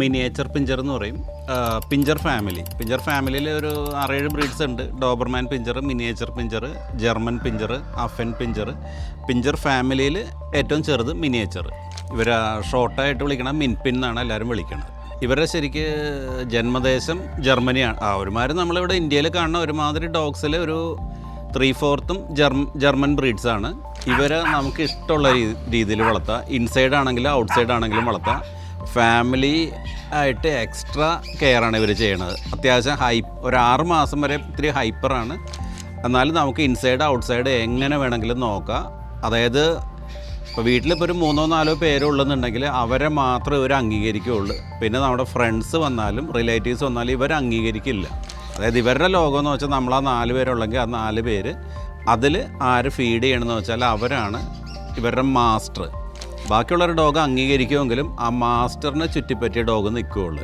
Miniature pinscher എന്ന് പറയും. Pinscher ഫാമിലിയിൽ ഒരു 6-7 ബ്രീഡ്സ് ഉണ്ട്. Doberman pinscher, miniature pinscher, German pinscher, affenpinscher ഫാമിലിയിൽ ഏറ്റവും ചെറുത് മിനിയേച്ചർ. ഇവർ ഷോർട്ടായിട്ട് വിളിക്കണം മിൻപിൻ എന്നാണ് എല്ലാവരും വിളിക്കുന്നത്. ഇവരുടെ ശരിക്ക് ജന്മദേശം ജർമ്മനിയാണ്. ഒരുമാതിരി നമ്മളിവിടെ ഇന്ത്യയിൽ കാണുന്ന ഒരുമാതിരി ഡോഗ്സിൽ ഒരു 3/4 ജർമ്മൻ ബ്രീഡ്സാണ്. ഇവരെ നമുക്ക് ഇഷ്ടമുള്ള രീതിയിൽ വളർത്താം. ഇൻസൈഡ് ആണെങ്കിലും ഔട്ട്സൈഡ് ആണെങ്കിലും വളർത്താം. ഫാമിലി ആയിട്ട് എക്സ്ട്രാ കെയറാണ് ഇവർ ചെയ്യണത്. അത്യാവശ്യം ഒരു 6 മാസം വരെ ഇത്തിരി ഹൈപ്പറാണ്. എന്നാലും നമുക്ക് ഇൻസൈഡ് ഔട്ട്സൈഡ് എങ്ങനെ വേണമെങ്കിലും നോക്കാം. അതായത് ഇപ്പോൾ വീട്ടിലിപ്പോൾ ഒരു 3-4 പേരുള്ളെന്നുണ്ടെങ്കിൽ അവരെ മാത്രമേ ഇവർ അംഗീകരിക്കുകയുള്ളൂ. പിന്നെ നമ്മുടെ ഫ്രണ്ട്സ് വന്നാലും റിലേറ്റീവ്സ് വന്നാലും ഇവർ അംഗീകരിക്കില്ല. അതായത് ഇവരുടെ ലോകം എന്ന് വെച്ചാൽ നമ്മൾ 4 പേരുള്ളെങ്കിൽ 4 പേര് അതിൽ ആര് ഫീഡ് ചെയ്യണമെന്ന് വെച്ചാൽ അവരാണ് ഇവരുടെ മാസ്റ്റർ. ബാക്കിയുള്ളൊരു ഡോഗ് അംഗീകരിക്കുമെങ്കിലും ആ മാസ്റ്ററിനെ ചുറ്റിപ്പറ്റിയ ഡോഗ് നിൽക്കുകയുള്ളൂ.